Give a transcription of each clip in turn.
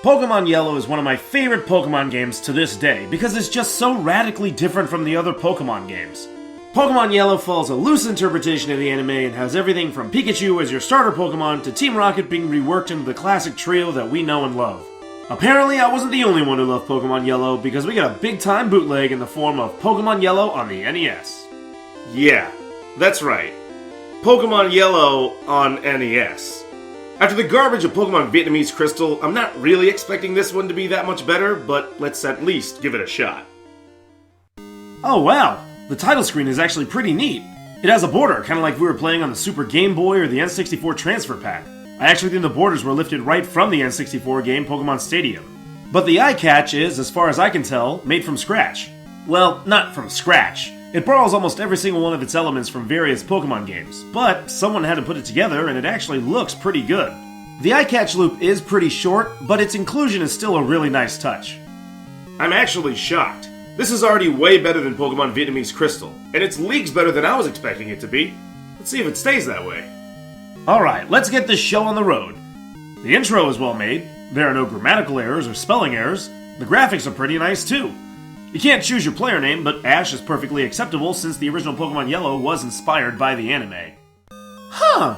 Pokemon Yellow is one of my favorite Pokemon games to this day because it's just so radically different from the other Pokemon games. Pokemon Yellow follows a loose interpretation of the anime and has everything from Pikachu as your starter Pokemon to Team Rocket being reworked into the classic trio that we know and love. Apparently, I wasn't the only one who loved Pokemon Yellow because we got a big-time bootleg in the form of Pokemon Yellow on the NES. Yeah, that's right. Pokemon Yellow on NES. After the garbage of Pokemon Vietnamese Crystal, I'm not really expecting this one to be that much better, but let's at least give it a shot. Oh wow, the title screen is actually pretty neat. It has a border, kind of like we were playing on the Super Game Boy or the N64 Transfer Pack. I actually think the borders were lifted right from the N64 game Pokemon Stadium. But the eye catch is, as far as I can tell, made from scratch. Well, not from scratch. It borrows almost every single one of its elements from various Pokemon games, but someone had to put it together and it actually looks pretty good. The eye catch loop is pretty short, but its inclusion is still a really nice touch. I'm actually shocked. This is already way better than Pokemon Vietnamese Crystal, and it's leagues better than I was expecting it to be. Let's see if it stays that way. Alright, let's get this show on the road. The intro is well made, there are no grammatical errors or spelling errors, the graphics are pretty nice too. You can't choose your player name, but Ash is perfectly acceptable since the original Pokemon Yellow was inspired by the anime. Huh!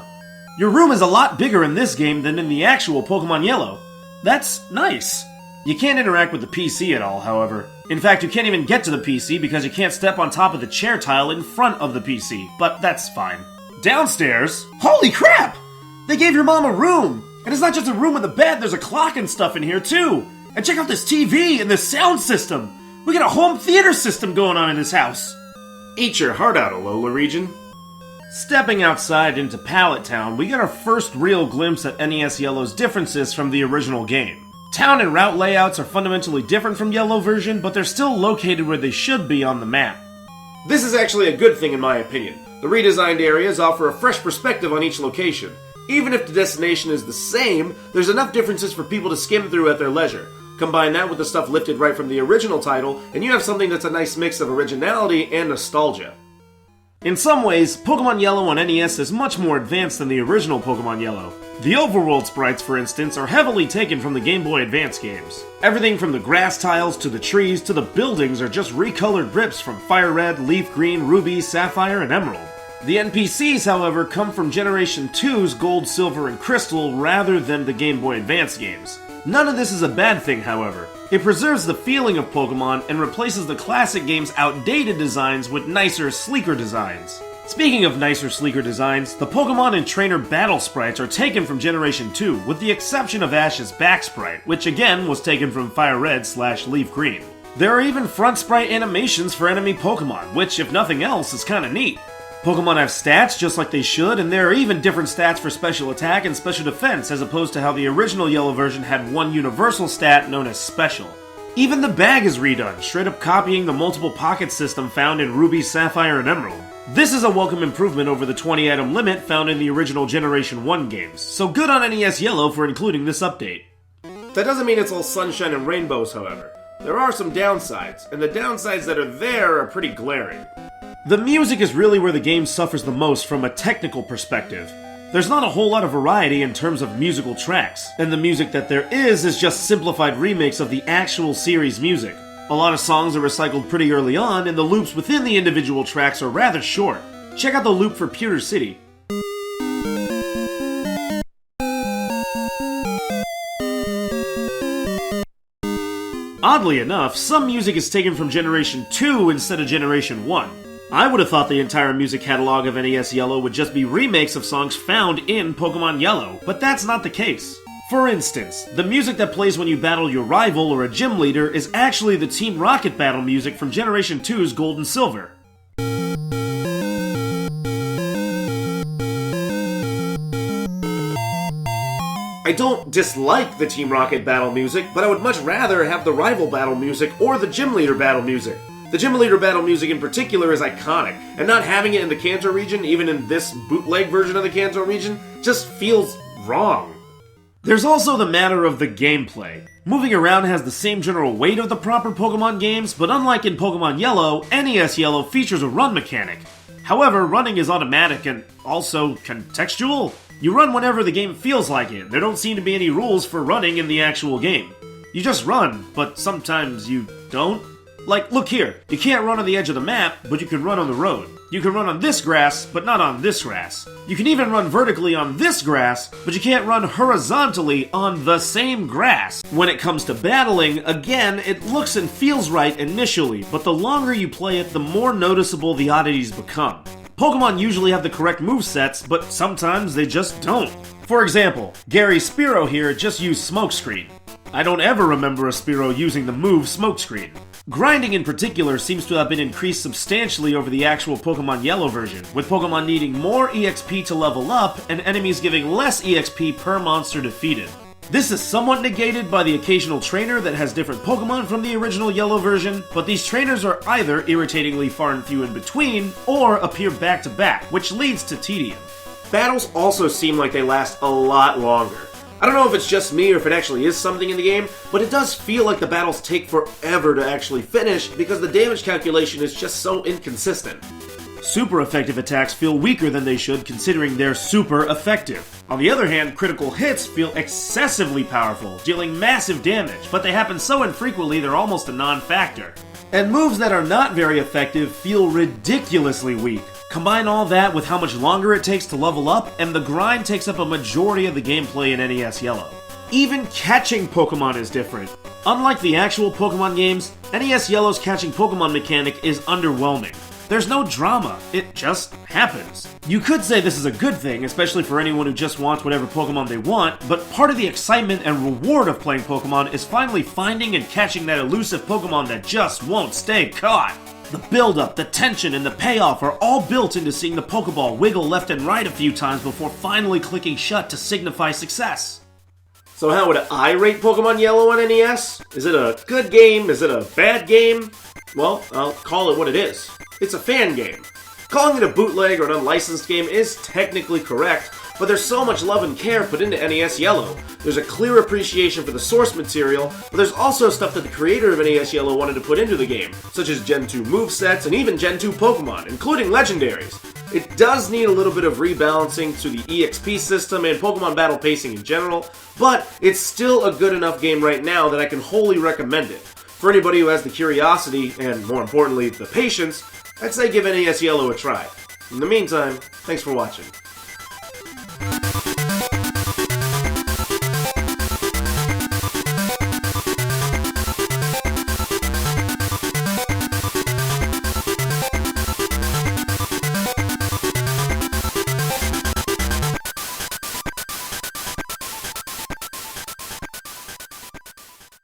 Your room is a lot bigger in this game than in the actual Pokemon Yellow. That's nice. You can't interact with the PC at all, however. In fact, you can't even get to the PC because you can't step on top of the chair tile in front of the PC, but that's fine. Downstairs? Holy crap! They gave your mom a room! And it's not just a room with a bed, there's a clock and stuff in here too! And check out this TV and this sound system! We got a home theater system going on in this house! Eat your heart out, Alola region. Stepping outside into Pallet Town, we get our first real glimpse at NES Yellow's differences from the original game. Town and route layouts are fundamentally different from Yellow version, but they're still located where they should be on the map. This is actually a good thing in my opinion. The redesigned areas offer a fresh perspective on each location. Even if the destination is the same, there's enough differences for people to skim through at their leisure. Combine that with the stuff lifted right from the original title, and you have something that's a nice mix of originality and nostalgia. In some ways, Pokemon Yellow on NES is much more advanced than the original Pokemon Yellow. The overworld sprites, for instance, are heavily taken from the Game Boy Advance games. Everything from the grass tiles to the trees to the buildings are just recolored rips from Fire Red, Leaf Green, Ruby, Sapphire, and Emerald. The NPCs, however, come from Generation 2's Gold, Silver, and Crystal rather than the Game Boy Advance games. None of this is a bad thing, however. It preserves the feeling of Pokemon and replaces the classic game's outdated designs with nicer, sleeker designs. Speaking of nicer, sleeker designs, the Pokemon and Trainer battle sprites are taken from Generation 2, with the exception of Ash's back sprite, which again was taken from Fire Red/Leaf Green. There are even front sprite animations for enemy Pokemon, which, if nothing else, is kinda neat. Pokemon have stats just like they should, and there are even different stats for special attack and special defense as opposed to how the original Yellow version had one universal stat known as Special. Even the bag is redone, straight up copying the multiple pocket system found in Ruby, Sapphire, and Emerald. This is a welcome improvement over the 20 item limit found in the original Generation 1 games, so good on NES Yellow for including this update. That doesn't mean it's all sunshine and rainbows, however. There are some downsides, and the downsides that are there are pretty glaring. The music is really where the game suffers the most from a technical perspective. There's not a whole lot of variety in terms of musical tracks, and the music that there is just simplified remakes of the actual series music. A lot of songs are recycled pretty early on, and the loops within the individual tracks are rather short. Check out the loop for Pewter City. Oddly enough, some music is taken from Generation 2 instead of Generation 1. I would have thought the entire music catalog of NES Yellow would just be remakes of songs found in Pokemon Yellow, but that's not the case. For instance, the music that plays when you battle your rival or a gym leader is actually the Team Rocket battle music from Generation 2's Gold and Silver. I don't dislike the Team Rocket battle music, but I would much rather have the rival battle music or the gym leader battle music. The Gym Leader battle music in particular is iconic, and not having it in the Kanto region, even in this bootleg version of the Kanto region, just feels wrong. There's also the matter of the gameplay. Moving around has the same general weight of the proper Pokemon games, but unlike in Pokemon Yellow, NES Yellow features a run mechanic. However, running is automatic and also contextual. You run whenever the game feels like it. There don't seem to be any rules for running in the actual game. You just run, but sometimes you don't. Like, look here. You can't run on the edge of the map, but you can run on the road. You can run on this grass, but not on this grass. You can even run vertically on this grass, but you can't run horizontally on the same grass. When it comes to battling, again, it looks and feels right initially, but the longer you play it, the more noticeable the oddities become. Pokemon usually have the correct movesets, but sometimes they just don't. For example, Gary Spearow here just used Smokescreen. I don't ever remember a Spearow using the move Smokescreen. Grinding in particular seems to have been increased substantially over the actual Pokemon Yellow version, with Pokemon needing more EXP to level up and enemies giving less EXP per monster defeated. This is somewhat negated by the occasional trainer that has different Pokemon from the original Yellow version, but these trainers are either irritatingly far and few in between, or appear back to back, which leads to tedium. Battles also seem like they last a lot longer. I don't know if it's just me or if it actually is something in the game, but it does feel like the battles take forever to actually finish because the damage calculation is just so inconsistent. Super effective attacks feel weaker than they should considering they're super effective. On the other hand, critical hits feel excessively powerful, dealing massive damage, but they happen so infrequently they're almost a non-factor. And moves that are not very effective feel ridiculously weak. Combine all that with how much longer it takes to level up, and the grind takes up a majority of the gameplay in NES Yellow. Even catching Pokemon is different. Unlike the actual Pokemon games, NES Yellow's catching Pokemon mechanic is underwhelming. There's no drama, it just happens. You could say this is a good thing, especially for anyone who just wants whatever Pokemon they want, but part of the excitement and reward of playing Pokemon is finally finding and catching that elusive Pokemon that just won't stay caught. The build-up, the tension, and the payoff are all built into seeing the Pokeball wiggle left and right a few times before finally clicking shut to signify success. So how would I rate Pokemon Yellow on NES? Is it a good game? Is it a bad game? Well, I'll call it what it is. It's a fan game. Calling it a bootleg or an unlicensed game is technically correct, but there's so much love and care put into NES Yellow. There's a clear appreciation for the source material, but there's also stuff that the creator of NES Yellow wanted to put into the game, such as Gen 2 movesets and even Gen 2 Pokemon, including legendaries. It does need a little bit of rebalancing to the EXP system and Pokemon battle pacing in general, but it's still a good enough game right now that I can wholly recommend it. For anybody who has the curiosity, and more importantly, the patience, I'd say give NES Yellow a try. In the meantime, thanks for watching.